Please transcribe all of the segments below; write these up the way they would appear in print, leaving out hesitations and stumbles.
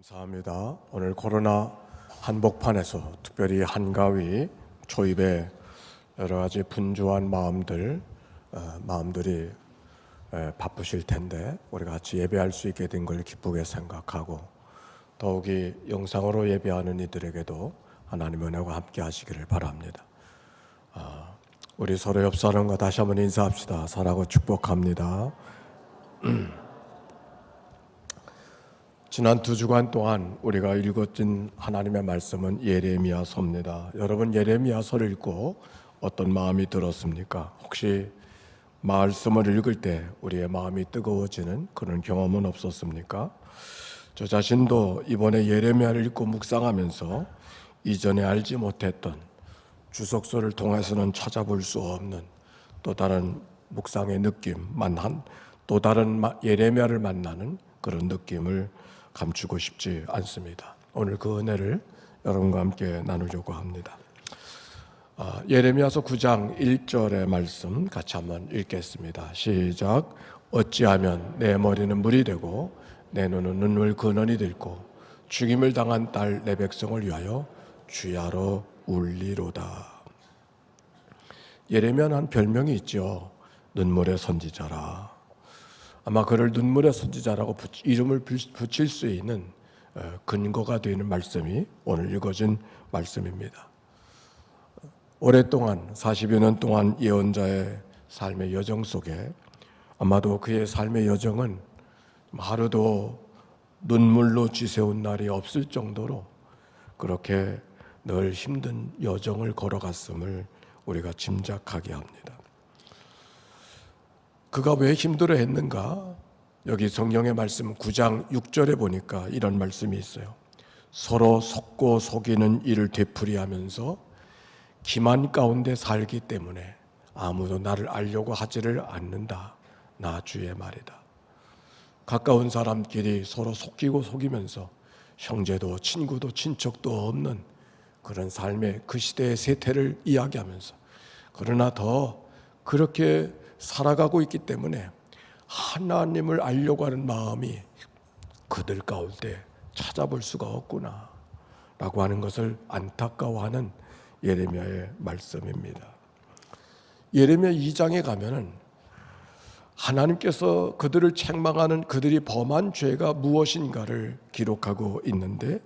감사합니다. 오늘 코로나 한복판에서 특별히 한가위 초입에 여러 가지 분주한 마음들이 바쁘실 텐데 우리가 같이 예배할 수 있게 된 걸 기쁘게 생각하고 더욱이 영상으로 예배하는 이들에게도 하나님의 은혜가 함께 하시기를 바랍니다. 우리 서로 옆 사람과 다시 한번 인사합시다. 사랑하고 축복합니다. 지난 2주간 동안 우리가 읽었던 하나님의 말씀은 예레미야서입니다. 여러분 예레미야서를 읽고 어떤 마음이 들었습니까? 혹시 말씀을 읽을 때 우리의 마음이 뜨거워지는 그런 경험은 없었습니까? 저 자신도 이번에 예레미야를 읽고 묵상하면서 이전에 알지 못했던 주석서를 통해서는 찾아볼 수 없는 또 다른 묵상의 느낌만 한 또 다른 예레미야를 만나는 그런 느낌을 감추고 싶지 않습니다. 오늘 그 은혜를 여러분과 함께 나누려고 합니다. 예레미야서 9장 1절의 말씀 같이 한번 읽겠습니다. 시작. 어찌하면 내 머리는 물이 되고 내 눈은 눈물 근원이 되고 죽임을 당한 딸 내 백성을 위하여 주야로 울리로다. 예레미야는 한 별명이 있죠. 눈물의 선지자라. 아마 그를 눈물의 선지자라고 이름을 붙일 수 있는 근거가 되는 말씀이 오늘 읽어진 말씀입니다. 오랫동안 40여 년 동안 예언자의 삶의 여정 속에 아마도 그의 삶의 여정은 하루도 눈물로 지새운 날이 없을 정도로 그렇게 늘 힘든 여정을 걸어갔음을 우리가 짐작하게 합니다. 그가 왜 힘들어 했는가? 여기 성경의 말씀 9장 6절에 보니까 이런 말씀이 있어요. 서로 속고 속이는 일을 되풀이하면서 기만 가운데 살기 때문에 아무도 나를 알려고 하지를 않는다. 나 주의 말이다. 가까운 사람끼리 서로 속이고 속이면서 형제도 친구도 친척도 없는 그런 삶의 그 시대의 세태를 이야기하면서 그러나 더 그렇게 살아가고 있기 때문에 하나님을 알려고 하는 마음이 그들 가운데 찾아볼 수가 없구나 라고 하는 것을 안타까워하는 예레미야의 말씀입니다. 예레미야 2장에 가면은 하나님께서 그들을 책망하는 그들이 범한 죄가 무엇인가를 기록하고 있는데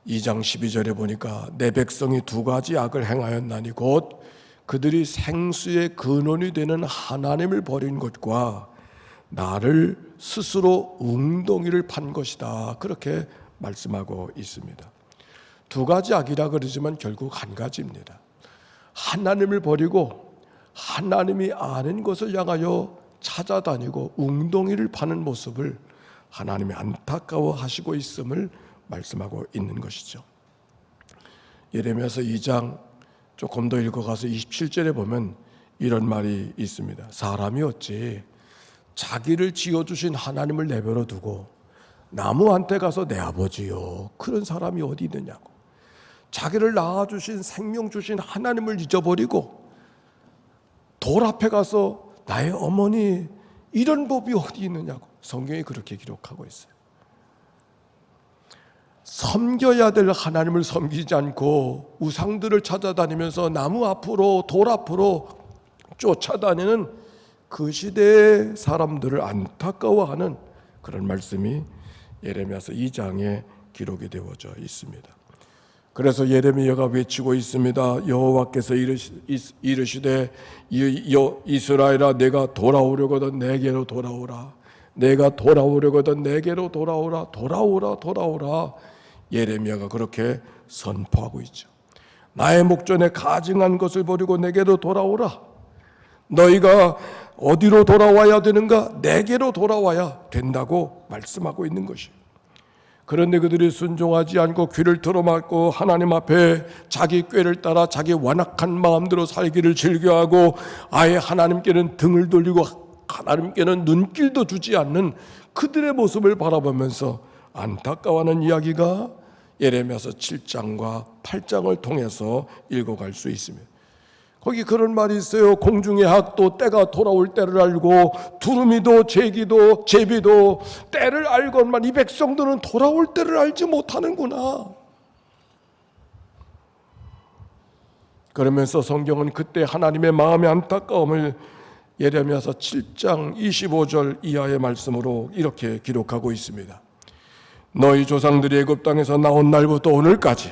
2장 12절에 보니까 내 백성이 2가지 악을 행하였나니 곧 그들이 생수의 근원이 되는 하나님을 버린 것과 나를 스스로 웅덩이를 판 것이다. 그렇게 말씀하고 있습니다. 2가지 악이라 그러지만 결국 한 가지입니다. 하나님을 버리고 하나님이 아는 것을 향하여 찾아다니고 웅덩이를 파는 모습을 하나님이 안타까워하시고 있음을 말씀하고 있는 것이죠. 예레미야서 2장 조금 더 읽어가서 27절에 보면 이런 말이 있습니다. 사람이 어찌 자기를 지어주신 하나님을 내버려 두고 나무한테 가서 내 아버지요 그런 사람이 어디 있느냐고. 자기를 낳아주신 생명 주신 하나님을 잊어버리고 돌 앞에 가서 나의 어머니 이런 법이 어디 있느냐고. 성경이 그렇게 기록하고 있어요. 섬겨야 될 하나님을 섬기지 않고 우상들을 찾아다니면서 나무 앞으로 돌 앞으로 쫓아다니는 그 시대의 사람들을 안타까워하는 그런 말씀이 예레미야서 2장에 기록이 되어져 있습니다. 그래서 예레미야가 외치고 있습니다. 여호와께서 이르시되 이스라엘아 내가 돌아오려거든 내게로 돌아오라. 내가 돌아오려거든 내게로 돌아오라. 돌아오라 돌아오라. 예레미야가 그렇게 선포하고 있죠. 나의 목전에 가증한 것을 버리고 내게로 돌아오라. 너희가 어디로 돌아와야 되는가? 내게로 돌아와야 된다고 말씀하고 있는 것이에요. 그런데 그들이 순종하지 않고 귀를 틀어막고 하나님 앞에 자기 꾀를 따라 자기 완악한 마음대로 살기를 즐겨하고 아예 하나님께는 등을 돌리고 하나님께는 눈길도 주지 않는 그들의 모습을 바라보면서 안타까워하는 이야기가 예레미야서 7장과 8장을 통해서 읽어갈 수 있습니다. 거기 그런 말이 있어요. 공중의 학도 때가 돌아올 때를 알고 두루미도 제기도 제비도 때를 알건만 이 백성들은 돌아올 때를 알지 못하는구나. 그러면서 성경은 그때 하나님의 마음의 안타까움을 예레미야서 7장 25절 이하의 말씀으로 이렇게 기록하고 있습니다. 너희 조상들이 애굽 땅에서 나온 날부터 오늘까지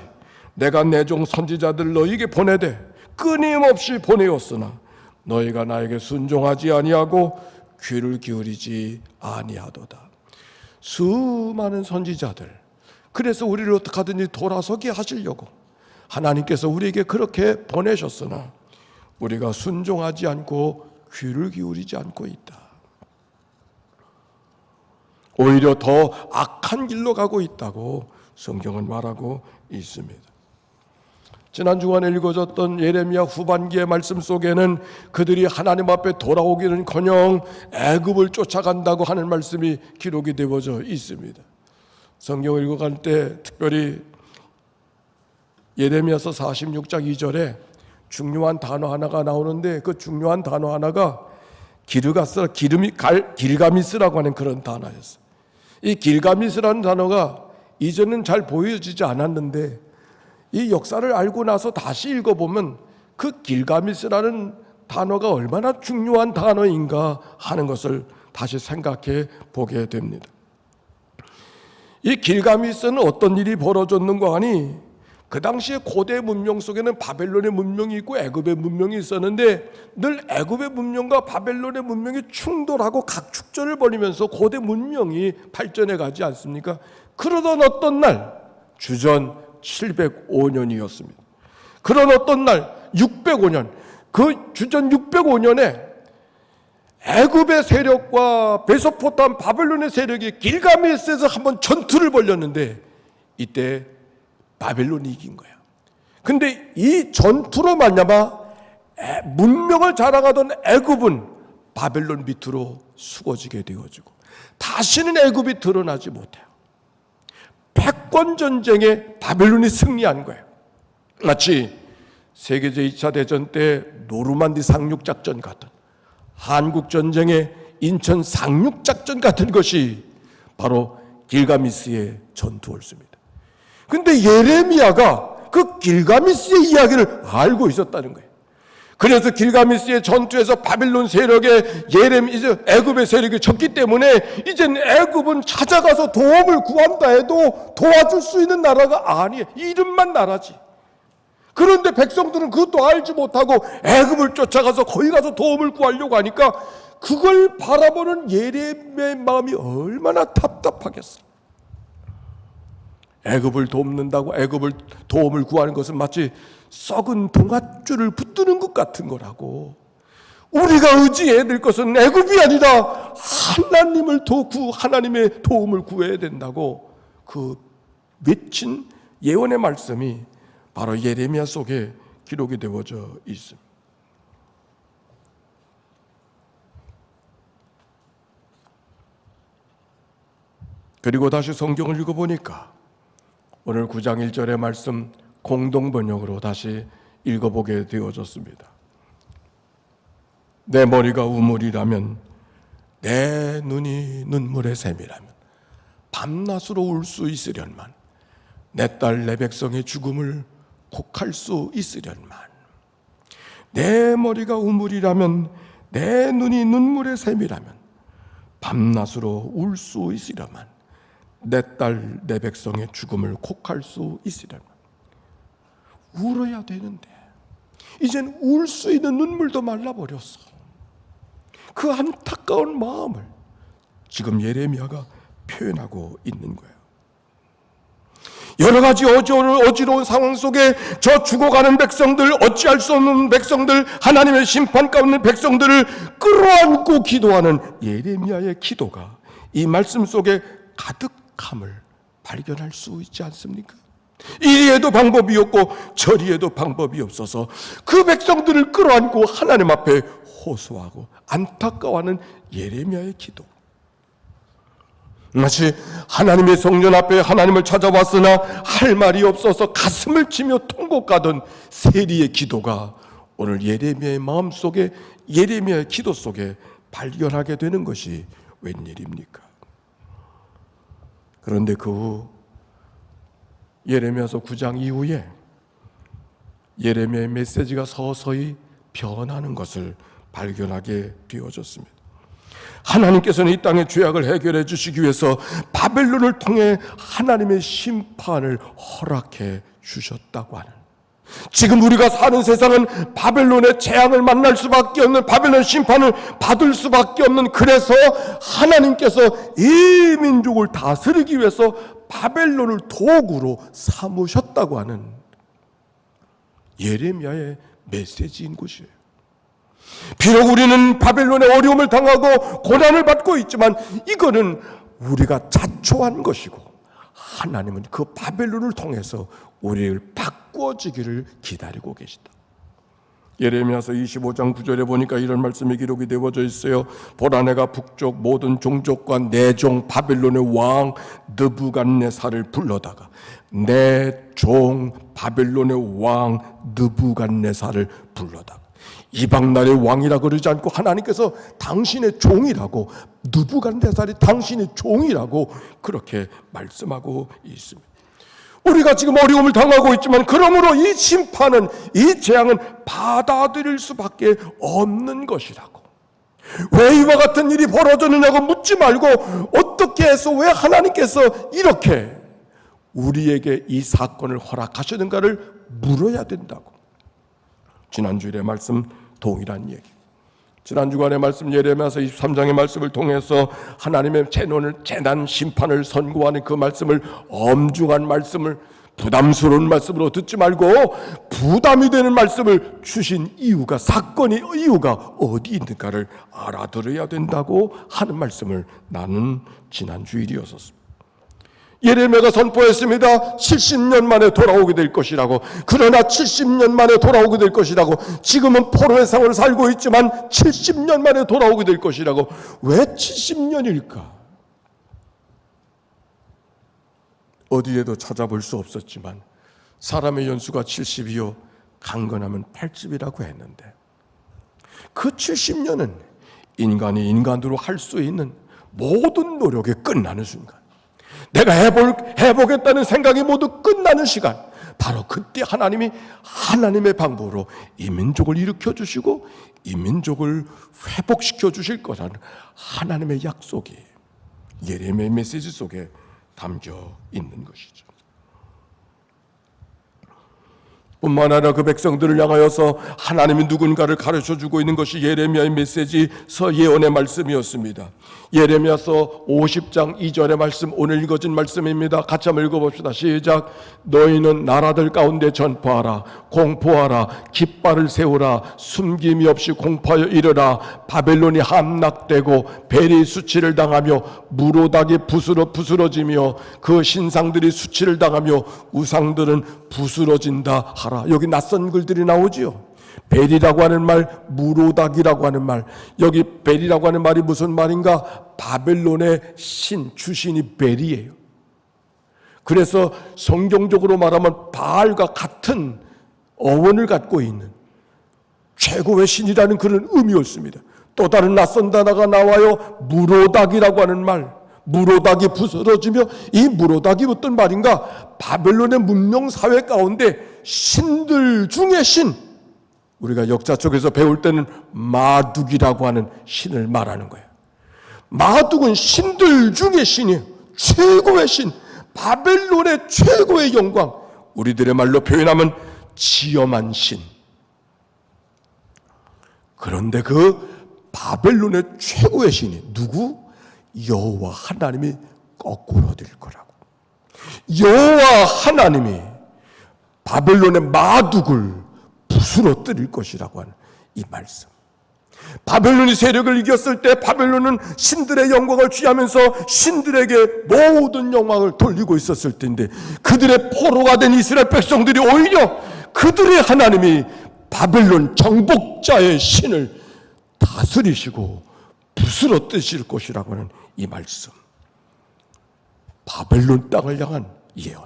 내가 내 종 선지자들 너희에게 보내되 끊임없이 보내었으나 너희가 나에게 순종하지 아니하고 귀를 기울이지 아니하도다. 수많은 선지자들, 그래서 우리를 어떻게 하든지 돌아서게 하시려고 하나님께서 우리에게 그렇게 보내셨으나 우리가 순종하지 않고 귀를 기울이지 않고 있다. 오히려 더 악한 길로 가고 있다고 성경은 말하고 있습니다. 지난 주간에 읽어졌던 예레미야 후반기의 말씀 속에는 그들이 하나님 앞에 돌아오기는커녕 애굽을 쫓아간다고 하는 말씀이 기록이 되어져 있습니다. 성경을 읽어갈 때 특별히 예레미야서 46장 2절에 중요한 단어 하나가 나오는데 그 중요한 단어 하나가 길가미스라고 하는 그런 단어였어요. 이 길가미스라는 단어가 이전은 잘 보여지지 않았는데 이 역사를 알고 나서 다시 읽어보면 그 길가미스라는 단어가 얼마나 중요한 단어인가 하는 것을 다시 생각해 보게 됩니다. 이 길가미스는 어떤 일이 벌어졌는가 하니 그 당시에 고대 문명 속에는 바벨론의 문명이 있고 애굽의 문명이 있었는데 늘 애굽의 문명과 바벨론의 문명이 충돌하고 각축전을 벌이면서 고대 문명이 발전해 가지 않습니까? 그러던 어떤 날 주전 705년이었습니다. 그런 어떤 날 605년, 그 주전 605년에 애굽의 세력과 메소포타미아 바벨론의 세력이 길가메스에서 한번 전투를 벌였는데 이때 바벨론이 이긴 거야. 근데 이 전투로 말미암아 문명을 자랑하던 애굽은 바벨론 밑으로 수거지게 되어지고 다시는 애굽이 드러나지 못해요. 패권 전쟁에 바벨론이 승리한 거예요. 마치 세계제 2차 대전 때 노르만디 상륙작전 같은 한국 전쟁의 인천 상륙작전 같은 것이 바로 길가미스의 전투였습니다. 근데 예레미야가 그 길가미스의 이야기를 알고 있었다는 거예요. 그래서 길가미스의 전투에서 바빌론 세력의 애굽의 세력이 졌기 때문에 이젠 애굽은 찾아가서 도움을 구한다 해도 도와줄 수 있는 나라가 아니에요. 이름만 나라지. 그런데 백성들은 그것도 알지 못하고 애굽을 쫓아가서 거기 가서 도움을 구하려고 하니까 그걸 바라보는 예레미야의 마음이 얼마나 답답하겠어. 애굽을 돕는다고 애굽을 도움을 구하는 것은 마치 썩은 동아줄을 붙드는 것 같은 거라고. 우리가 의지해야 될 것은 애굽이 아니라 하나님의 도움을 구해야 된다고 그 맺힌 예언의 말씀이 바로 예레미야 속에 기록이 되어져 있습니다. 그리고 다시 성경을 읽어보니까 오늘 9장 1절의 말씀 공동 번역으로 다시 읽어보게 되어졌습니다. 내 머리가 우물이라면 내 눈이 눈물의 샘이라면 밤낮으로 울 수 있으련만 내 딸 내 백성의 죽음을 곡할 수 있으련만 내 머리가 우물이라면 내 눈이 눈물의 샘이라면 밤낮으로 울 수 있으련만 내 딸 내 백성의 죽음을 곡할 수 있으려면 울어야 되는데 이젠 울 수 있는 눈물도 말라버렸어. 그 안타까운 마음을 지금 예레미야가 표현하고 있는 거예요. 여러 가지 어지러운 상황 속에 저 죽어가는 백성들, 어찌할 수 없는 백성들, 하나님의 심판 가운데 백성들을 끌어안고 기도하는 예레미야의 기도가 이 말씀 속에 가득함을 발견할 수 있지 않습니까? 이리에도 방법이 없고 저리에도 방법이 없어서 그 백성들을 끌어안고 하나님 앞에 호소하고 안타까워하는 예레미야의 기도. 마치 하나님의 성전 앞에 하나님을 찾아왔으나 할 말이 없어서 가슴을 치며 통곡하던 세리의 기도가 오늘 예레미야의 마음속에, 예레미야의 기도 속에 발견하게 되는 것이 웬일입니까? 그런데 그 후 예레미야서 9장 이후에 예레미야의 메시지가 서서히 변하는 것을 발견하게 되어졌습니다. 하나님께서는 이 땅의 죄악을 해결해 주시기 위해서 바벨론을 통해 하나님의 심판을 허락해 주셨다고 하는, 지금 우리가 사는 세상은 바벨론의 재앙을 만날 수밖에 없는, 바벨론 심판을 받을 수밖에 없는, 그래서 하나님께서 이 민족을 다스리기 위해서 바벨론을 도구로 삼으셨다고 하는 예레미야의 메시지인 것이에요. 비록 우리는 바벨론의 어려움을 당하고 고난을 받고 있지만 이거는 우리가 자초한 것이고, 하나님은 그 바벨론을 통해서 우리를 바꿔주기를 기다리고 계시다. 예레미야서 25장 9절에 보니까 이런 말씀이 기록이 되어져 있어요. 보라, 내가 북쪽 모든 종족과 내 종 바벨론의 왕 느부갓네살을 불러다가 내 종 바벨론의 왕 느부갓네살을 불러다가, 이방 나라의 왕이라 그러지 않고 하나님께서 당신의 종이라고, 느부갓네살이 당신의 종이라고 그렇게 말씀하고 있습니다. 우리가 지금 어려움을 당하고 있지만 그러므로 이 심판은, 이 재앙은 받아들일 수밖에 없는 것이라고. 왜 이와 같은 일이 벌어졌느냐고 묻지 말고 어떻게 해서, 왜 하나님께서 이렇게 우리에게 이 사건을 허락하시는가를 물어야 된다고. 지난주일의 말씀 동일한 얘기. 지난 주간의 말씀 예레미야서 23장의 말씀을 통해서 하나님의 재난 심판을 선고하는 그 말씀을, 엄중한 말씀을 부담스러운 말씀으로 듣지 말고 부담이 되는 말씀을 주신 이유가, 사건의 이유가 어디 있는가를 알아들어야 된다고 하는 말씀을 나는 지난 주일이었습니다. 예레미야가 선포했습니다. 70년 만에 돌아오게 될 것이라고. 그러나 70년 만에 돌아오게 될 것이라고. 지금은 포로의 생활을 살고 있지만 70년 만에 돌아오게 될 것이라고. 왜 70년일까? 어디에도 찾아볼 수 없었지만 사람의 연수가 70이요 강건하면 80이라고 했는데, 그 70년은 인간이 인간으로 할 수 있는 모든 노력이 끝나는 순간, 내가 해보겠다는 생각이 모두 끝나는 시간, 바로 그때 하나님이 하나님의 방법으로 이 민족을 일으켜 주시고 이 민족을 회복시켜 주실 거라는 하나님의 약속이 예레미야의 메시지 속에 담겨 있는 것이죠. 뿐만 아니라 그 백성들을 향하여서 하나님이 누군가를 가르쳐주고 있는 것이 예레미야의 메시지서 예언의 말씀이었습니다. 예레미야서 50장 2절의 말씀, 오늘 읽어진 말씀입니다. 같이 한번 읽어봅시다. 시작. 너희는 나라들 가운데 전파하라, 공포하라, 깃발을 세우라, 숨김이 없이 공포하여 이르라. 바벨론이 함락되고 벨이 수치를 당하며 무로닥이 부스러지며 그 신상들이 수치를 당하며 우상들은 부스러진다 하라. 여기 낯선 글들이 나오지요. 벨이라고 하는 말, 무로닥이라고 하는 말. 여기 벨이라고 하는 말이 무슨 말인가? 바벨론의 신, 주신이 벨이에요. 그래서 성경적으로 말하면 바알과 같은 어원을 갖고 있는 최고의 신이라는 그런 의미였습니다. 또 다른 낯선 단어가 나와요. 무로닥이라고 하는 말. 무로닥이 부스러지며, 이 무로닥이 어떤 말인가? 바벨론의 문명사회 가운데 신들 중에 신, 우리가 역사 쪽에서 배울 때는 마둑이라고 하는 신을 말하는 거예요. 마둑은 신들 중에 신이에요. 최고의 신, 바벨론의 최고의 영광, 우리들의 말로 표현하면 지엄한 신. 그런데 그 바벨론의 최고의 신이 누구? 여호와 하나님이 거꾸로 될 거라고. 여호와 하나님이 바벨론의 마둑을 부스러뜨릴 것이라고 하는 이 말씀. 바벨론이 세력을 이겼을 때 바벨론은 신들의 영광을 취하면서 신들에게 모든 영광을 돌리고 있었을 텐데, 그들의 포로가 된 이스라엘 백성들이 오히려 그들의 하나님이 바벨론 정복자의 신을 다스리시고 부스러뜨실 것이라고 하는 이 말씀. 바벨론 땅을 향한 예언,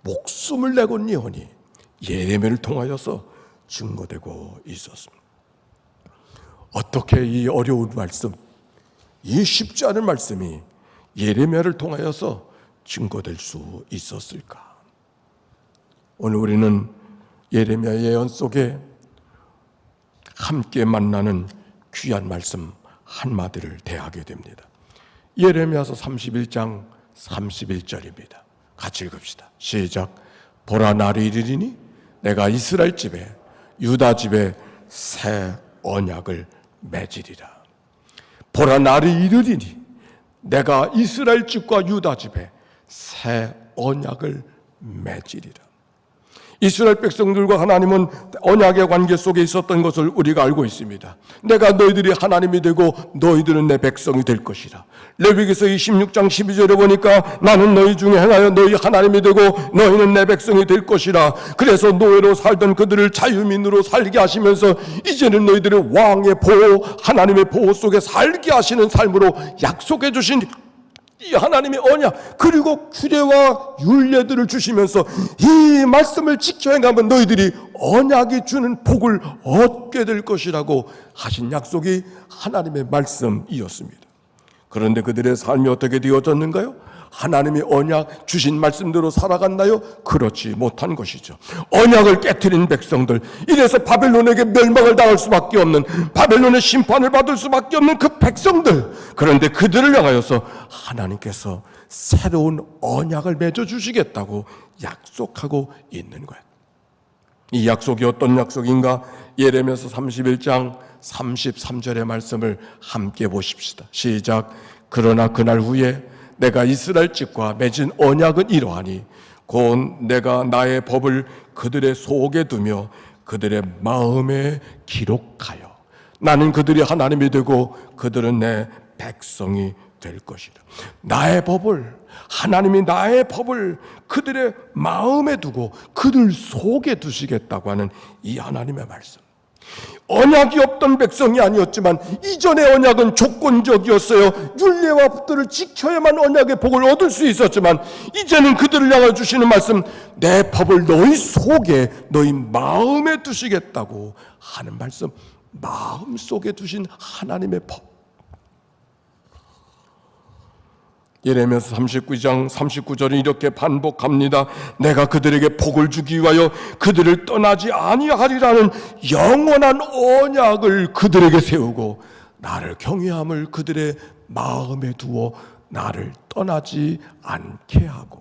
목숨을 내건 예언이 예레미야를 통하여서 증거되고 있었습니다. 어떻게 이 어려운 말씀, 이 쉽지 않은 말씀이 예레미야를 통하여서 증거될 수 있었을까? 오늘 우리는 예레미야 예언 속에 함께 만나는 귀한 말씀 한마디를 대하게 됩니다. 예레미야서 31장 31절입니다. 같이 읽읍시다. 시작. 보라, 날이 이르리니 내가 이스라엘 집에 유다 집에 새 언약을 맺으리라. 보라, 날이 이르리니 내가 이스라엘 집과 유다 집에 새 언약을 맺으리라. 이스라엘 백성들과 하나님은 언약의 관계 속에 있었던 것을 우리가 알고 있습니다. 내가 너희들이 하나님이 되고 너희들은 내 백성이 될 것이라. 레위기서 26장 12절에 보니까 나는 너희 중에 행하여 너희 하나님이 되고 너희는 내 백성이 될 것이라. 그래서 노예로 살던 그들을 자유민으로 살게 하시면서 이제는 너희들의 왕의 보호, 하나님의 보호 속에 살게 하시는 삶으로 약속해 주신 이 하나님의 언약, 그리고 규례와 율례들을 주시면서 이 말씀을 지켜 행하면 너희들이 언약이 주는 복을 얻게 될 것이라고 하신 약속이 하나님의 말씀이었습니다. 그런데 그들의 삶이 어떻게 되어졌는가요? 하나님이 언약 주신 말씀대로 살아갔나요? 그렇지 못한 것이죠. 언약을 깨트린 백성들, 이래서 바벨론에게 멸망을 당할 수밖에 없는, 바벨론의 심판을 받을 수밖에 없는 그 백성들, 그런데 그들을 향하여서 하나님께서 새로운 언약을 맺어주시겠다고 약속하고 있는 거예요. 이 약속이 어떤 약속인가? 예레미야서 31장 33절의 말씀을 함께 보십시다. 시작. 그러나 그날 후에 내가 이스라엘 집과 맺은 언약은 이러하니 곧 내가 나의 법을 그들의 속에 두며 그들의 마음에 기록하여 나는 그들이 하나님이 되고 그들은 내 백성이 될 것이라. 나의 법을, 하나님이 나의 법을 그들의 마음에 두고 그들 속에 두시겠다고 하는 이 하나님의 말씀. 언약이 없던 백성이 아니었지만 이전의 언약은 조건적이었어요. 율례와 법들을 지켜야만 언약의 복을 얻을 수 있었지만 이제는 그들을 향해 주시는 말씀, 내 법을 너희 속에, 너희 마음에 두시겠다고 하는 말씀. 마음 속에 두신 하나님의 법. 예레미야서 39장 39절은 이렇게 반복합니다. 내가 그들에게 복을 주기 위하여 그들을 떠나지 아니하리라는 영원한 언약을 그들에게 세우고 나를 경외함을 그들의 마음에 두어 나를 떠나지 않게 하고.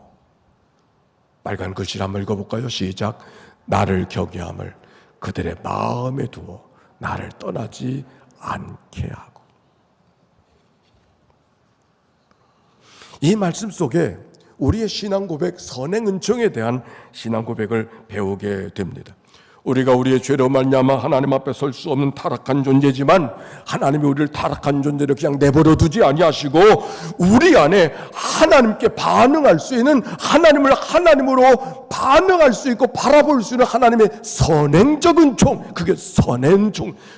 빨간 글씨를 한번 읽어볼까요? 시작. 나를 경외함을 그들의 마음에 두어 나를 떠나지 않게 하고. 이 말씀 속에 우리의 신앙 고백, 선행 은총에 대한 신앙 고백을 배우게 됩니다. 우리가 우리의 죄로 말미암아 하나님 앞에 설 수 없는 타락한 존재지만 하나님이 우리를 타락한 존재로 그냥 내버려 두지 아니하시고 우리 안에 하나님께 반응할 수 있는, 하나님을 하나님으로 반응할 수 있고 바라볼 수 있는 하나님의 선행적 은총, 그게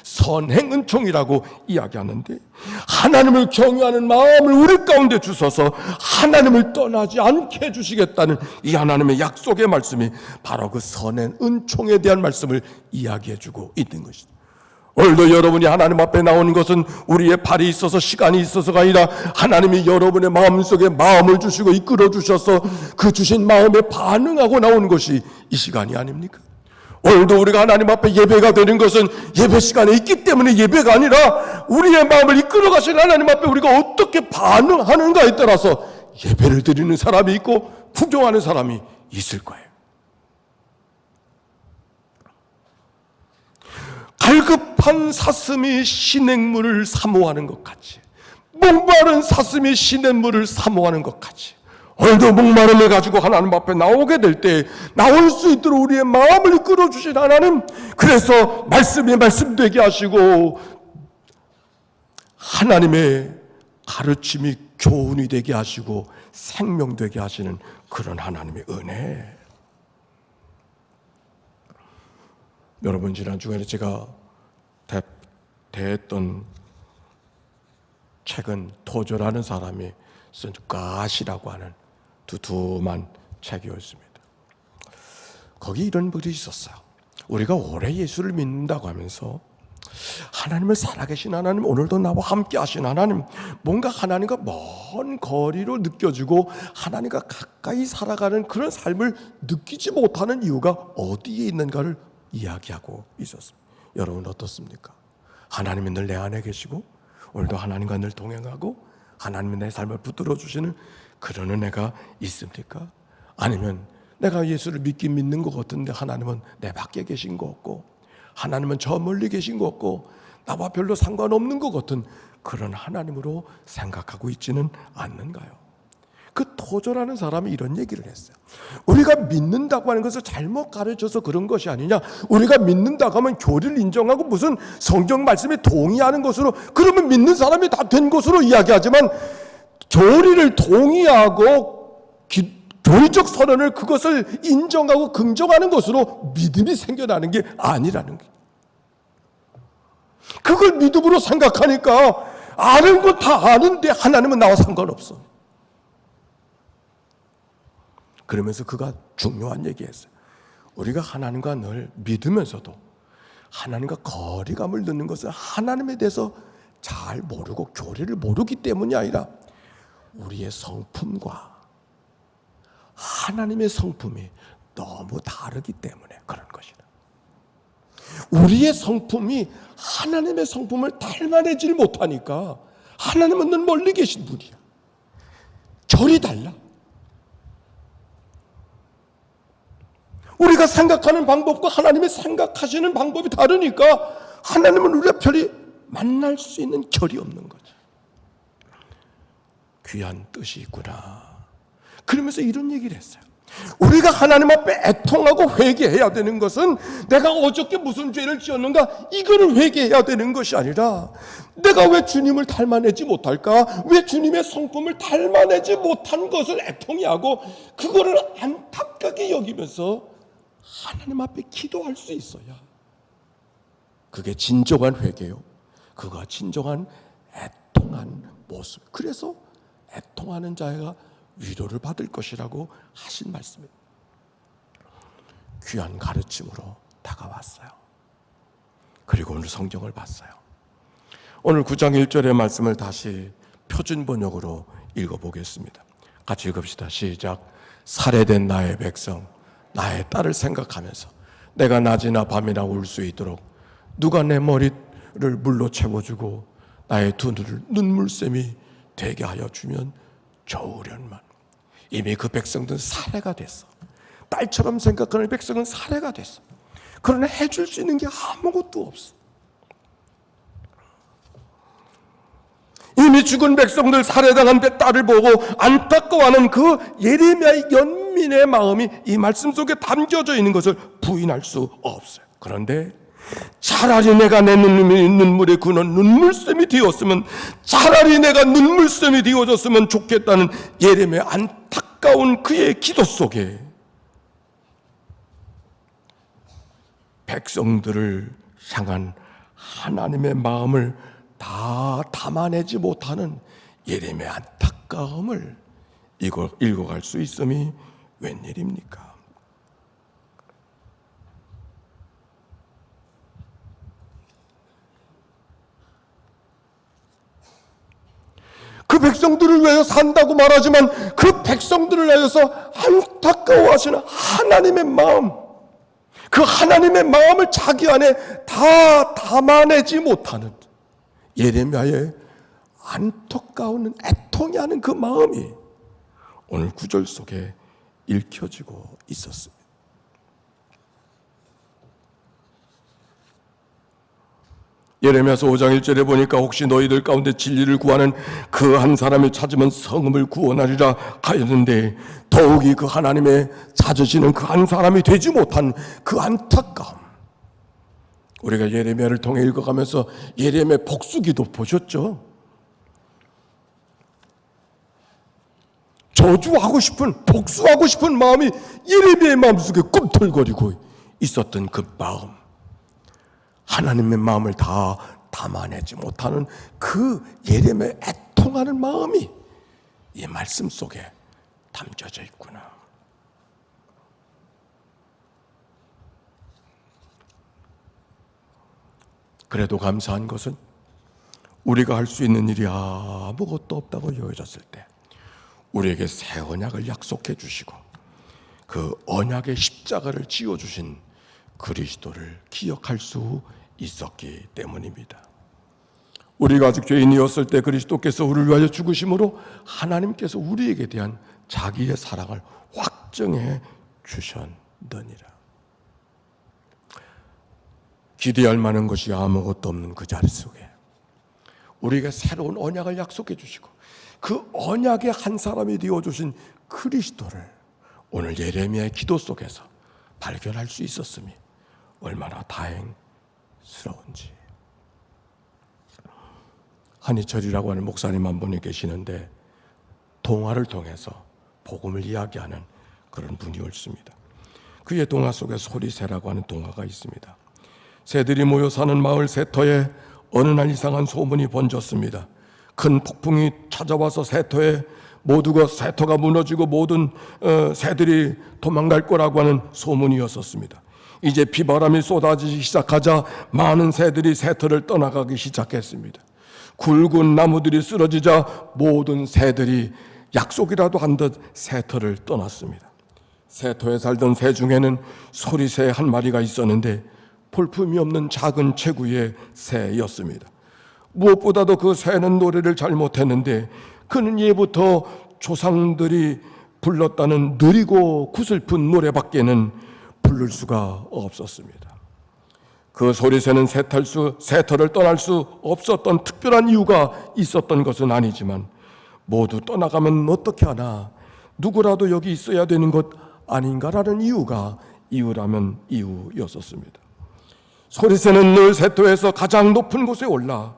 선행은총이라고 이야기하는데, 하나님을 경외하는 마음을 우리 가운데 주셔서 하나님을 떠나지 않게 해주시겠다는 이 하나님의 약속의 말씀이 바로 그 선행은총에 대한 말씀을 이야기해주고 있는 것이죠. 오늘도 여러분이 하나님 앞에 나오는 것은 우리의 발이 있어서 시간이 있어서가 아니라 하나님이 여러분의 마음속에 마음을 주시고 이끌어 주셔서 그 주신 마음에 반응하고 나오는 것이 이 시간이 아닙니까? 오늘도 우리가 하나님 앞에 예배가 되는 것은 예배 시간에 있기 때문에 예배가 아니라 우리의 마음을 이끌어 가신 하나님 앞에 우리가 어떻게 반응하는가에 따라서 예배를 드리는 사람이 있고 구경하는 사람이 있을 거예요. 갈급한 사슴이 시냇물을 사모하는 것 같이, 목마른 사슴이 시냇물을 사모하는 것 같이, 오늘도 목마름을 가지고 하나님 앞에 나오게 될 때 나올 수 있도록 우리의 마음을 이끌어 주신 하나님, 그래서 말씀이 말씀되게 하시고 하나님의 가르침이 교훈이 되게 하시고 생명되게 하시는 그런 하나님의 은혜. 여러분, 지난 주간에 제가 대했던 책은 토조라는 사람이 쓴 가시라고 하는 두툼한 책이었습니다. 거기 이런 글이 있었어요. 우리가 오래 예수를 믿는다고 하면서 하나님을 살아계신 하나님, 오늘도 나와 함께 하신 하나님, 뭔가 하나님과 먼 거리로 느껴지고 하나님과 가까이 살아가는 그런 삶을 느끼지 못하는 이유가 어디에 있는가를 이야기하고 있었습니다. 여러분 어떻습니까? 하나님이 늘 내 안에 계시고 오늘도 하나님과 늘 동행하고 하나님이 내 삶을 붙들어 주시는 그런 은혜가 있습니까? 아니면 내가 예수를 믿긴 믿는 것 같은데 하나님은 내 밖에 계신 것 같고 하나님은 저 멀리 계신 것 같고 나와 별로 상관없는 것 같은 그런 하나님으로 생각하고 있지는 않는가요? 그 토저라는 사람이 이런 얘기를 했어요. 우리가 믿는다고 하는 것을 잘못 가르쳐서 그런 것이 아니냐, 우리가 믿는다고 하면 교리를 인정하고 무슨 성경 말씀에 동의하는 것으로, 그러면 믿는 사람이 다 된 것으로 이야기하지만 교리를 동의하고 교리적 선언을 그것을 인정하고 긍정하는 것으로 믿음이 생겨나는 게 아니라는 거예요. 그걸 믿음으로 생각하니까 아는 건 다 아는데 하나님은 나와 상관없어. 그러면서 그가 중요한 얘기했어요. 우리가 하나님과 늘 믿으면서도 하나님과 거리감을 넣는 것은 하나님에 대해서 잘 모르고 교리를 모르기 때문이 아니라 우리의 성품과 하나님의 성품이 너무 다르기 때문에 그런 것이다. 우리의 성품이 하나님의 성품을 닮아내질 못하니까 하나님은 늘 멀리 계신 분이야. 결이 달라. 우리가 생각하는 방법과 하나님이 생각하시는 방법이 다르니까 하나님은 우리가 별이 만날 수 있는 결이 없는 거지. 귀한 뜻이 있구나. 그러면서 이런 얘기를 했어요. 우리가 하나님 앞에 애통하고 회개해야 되는 것은 내가 어저께 무슨 죄를 지었는가 이거를 회개해야 되는 것이 아니라 내가 왜 주님을 닮아내지 못할까, 왜 주님의 성품을 닮아내지 못한 것을 애통해 하고 그거를 안타깝게 여기면서 하나님 앞에 기도할 수 있어야 그게 진정한 회개요. 그가 진정한 애통한 모습. 그래서 애통하는 자가 위로를 받을 것이라고 하신 말씀입니다. 귀한 가르침으로 다가왔어요. 그리고 오늘 성경을 봤어요. 오늘 9장 1절의 말씀을 다시 표준 번역으로 읽어보겠습니다. 같이 읽읍시다. 시작. 살해된 나의 백성, 나의 딸을 생각하면서 내가 낮이나 밤이나 울 수 있도록 누가 내 머리를 물로 채워주고 나의 두 눈을 눈물샘이 되게 하여 주면 좋으련만. 이미 그 백성들은 살해가 됐어. 딸처럼 생각하는 백성은 살해가 됐어. 그러나 해줄 수 있는 게 아무것도 없어. 이미 죽은 백성들, 살해당한 딸을 보고 안타까워하는 그 예레미야의 연민의 마음이 이 말씀 속에 담겨져 있는 것을 부인할 수 없어요. 그런데 차라리 내가 내 눈물에 그는 눈물샘이 되었으면, 차라리 내가 눈물샘이 되어졌으면 좋겠다는 예레미야의 안타까운 그의 기도 속에 백성들을 향한 하나님의 마음을 다 담아내지 못하는 예레미야의 안타까움을 읽어갈 수 있음이 웬일입니까? 그 백성들을 위하여 산다고 말하지만 그 백성들을 위하여서 안타까워하시는 하나님의 마음, 그 하나님의 마음을 자기 안에 다 담아내지 못하는 예레미야의 안타까운 애통이 하는 그 마음이 오늘 구절 속에 읽혀지고 있었습니다. 예레미야서 5장 1절에 보니까 혹시 너희들 가운데 진리를 구하는 그 한 사람을 찾으면 성읍을 구원하리라 하였는데, 더욱이 그 하나님의 찾으시는 그 한 사람이 되지 못한 그 안타까움, 우리가 예레미야를 통해 읽어가면서 예레미야의 복수기도 보셨죠? 저주하고 싶은, 복수하고 싶은 마음이 예레미야의 마음속에 꿈틀거리고 있었던 그 마음, 하나님의 마음을 다 담아내지 못하는 그 예레미야의 애통하는 마음이 이 말씀 속에 담겨져 있구나. 그래도 감사한 것은 우리가 할 수 있는 일이 아무것도 없다고 여겨졌을 때 우리에게 새 언약을 약속해 주시고 그 언약의 십자가를 지어주신 그리스도를 기억할 수 있었기 때문입니다. 우리가 아직 죄인이었을 때 그리스도께서 우리를 위하여 죽으심으로 하나님께서 우리에게 대한 자기의 사랑을 확정해 주셨느니라. 기대할 만한 것이 아무것도 없는 그 자리 속에 우리에게 새로운 언약을 약속해 주시고 그 언약의 한 사람이 되어주신 그리스도를 오늘 예레미야의 기도 속에서 발견할 수 있었음이 얼마나 다행스러운지. 한희철이라고 하는 목사님 한 분이 계시는데 동화를 통해서 복음을 이야기하는 그런 분이 옳습니다. 그의 동화 속에 소리새라고 하는 동화가 있습니다. 새들이 모여 사는 마을 새터에 어느 날 이상한 소문이 번졌습니다. 큰 폭풍이 찾아와서 새터에 모두가 새터가 무너지고 모든 새들이 도망갈 거라고 하는 소문이었었습니다. 이제 비바람이 쏟아지기 시작하자 많은 새들이 새터를 떠나가기 시작했습니다. 굵은 나무들이 쓰러지자 모든 새들이 약속이라도 한 듯 새터를 떠났습니다. 새터에 살던 새 중에는 소리새 한 마리가 있었는데 볼품이 없는 작은 체구의 새였습니다. 무엇보다도 그 새는 노래를 잘 못했는데 그는 예부터 조상들이 불렀다는 느리고 구슬픈 노래밖에는 부를 수가 없었습니다. 그 소리새는 새터를 떠날 수 없었던 특별한 이유가 있었던 것은 아니지만 모두 떠나가면 어떻게 하나 누구라도 여기 있어야 되는 것 아닌가라는 이유라면 이유였었습니다. 소리새는 늘 새터에서 가장 높은 곳에 올라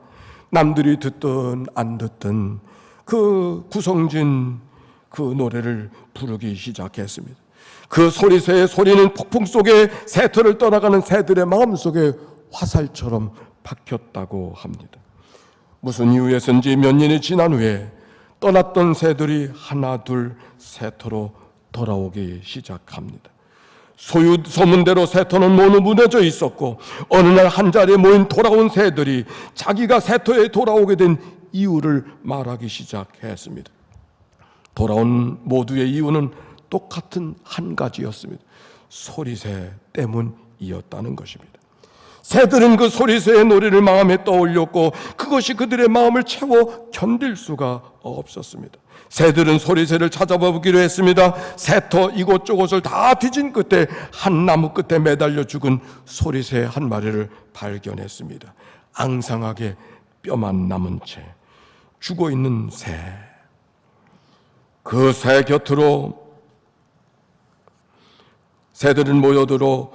남들이 듣든 안 듣든 그 구성진 그 노래를 부르기 시작했습니다. 그 소리새의 소리는 폭풍 속에 새터를 떠나가는 새들의 마음속에 화살처럼 박혔다고 합니다. 무슨 이유에서인지 몇 년이 지난 후에 떠났던 새들이 하나 둘 새터로 돌아오기 시작합니다. 소문대로 새터는 모두 무너져 있었고 어느 날 한 자리에 모인 돌아온 새들이 자기가 새터에 돌아오게 된 이유를 말하기 시작했습니다. 돌아온 모두의 이유는 똑같은 한 가지였습니다. 소리새 때문이었다는 것입니다. 새들은 그 소리새의 노래를 마음에 떠올렸고 그것이 그들의 마음을 채워 견딜 수가 없었습니다. 새들은 소리새를 찾아봐 보기로 했습니다. 새터 이곳저곳을 다 뒤진 끝에 한 나무 끝에 매달려 죽은 소리새 한 마리를 발견했습니다. 앙상하게 뼈만 남은 채 죽어있는 새. 그 새 곁으로 새들은 모여들어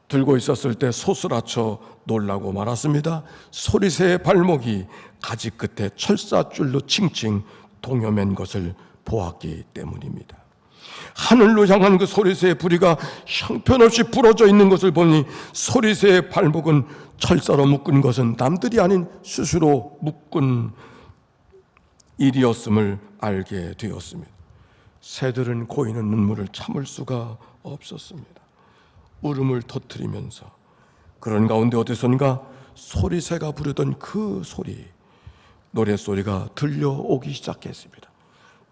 들고 있었을 때 소스라쳐 놀라고 말았습니다. 소리새의 발목이 가지 끝에 철사줄로 칭칭 동여맨 것을 보았기 때문입니다. 하늘로 향한 그 소리새의 부리가 형편없이 부러져 있는 것을 보니 소리새의 발목은 철사로 묶은 것은 남들이 아닌 스스로 묶은 일이었음을 알게 되었습니다. 새들은 고이는 눈물을 참을 수가 없었습니다. 울음을 터뜨리면서 그런 가운데 어디선가 소리새가 부르던 그 노래소리가 들려오기 시작했습니다.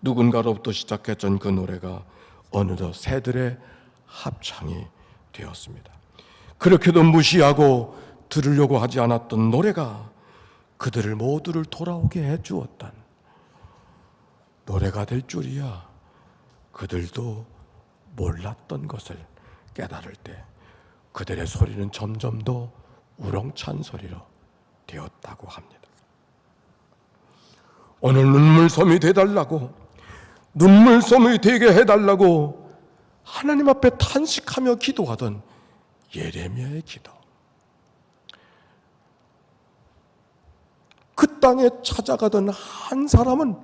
누군가로부터 시작했던 그 노래가 어느덧 새들의 합창이 되었습니다. 그렇게도 무시하고 들으려고 하지 않았던 노래가 그들을 모두를 돌아오게 해주었던 노래가 될 줄이야 그들도 몰랐던 것을 깨달을 때 그들의 소리는 점점 더 우렁찬 소리로 되었다고 합니다. 오늘 눈물섬이 되달라고, 눈물섬이 되게 해달라고 하나님 앞에 탄식하며 기도하던 예레미야의 기도. 그 땅에 찾아가던 한 사람은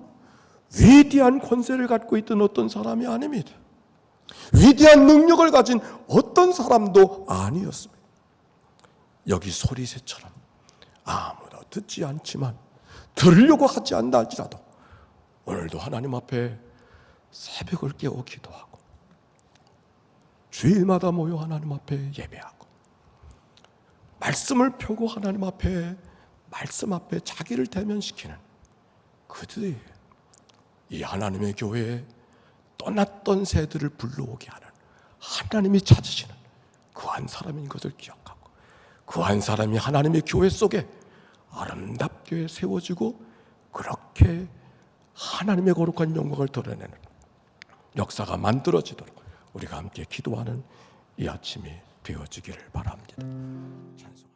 위대한 권세를 갖고 있던 어떤 사람이 아닙니다. 위대한 능력을 가진 어떤 사람도 아니었습니다. 여기 소리새처럼 아무도 듣지 않지만 들으려고 하지 않다 할지라도 오늘도 하나님 앞에 새벽을 깨워 기도하고 주일마다 모여 하나님 앞에 예배하고 말씀을 펴고 하나님 앞에, 말씀 앞에 자기를 대면시키는 그들이 이 하나님의 교회에 떠났던 새들을 불러오게 하는, 하나님이 찾으시는 그 한 사람인 것을 기억하고, 그 한 사람이 하나님의 교회 속에 아름답게 세워지고 그렇게 하나님의 거룩한 영광을 드러내는 역사가 만들어지도록 우리가 함께 기도하는 이 아침이 되어지기를 바랍니다. 찬송.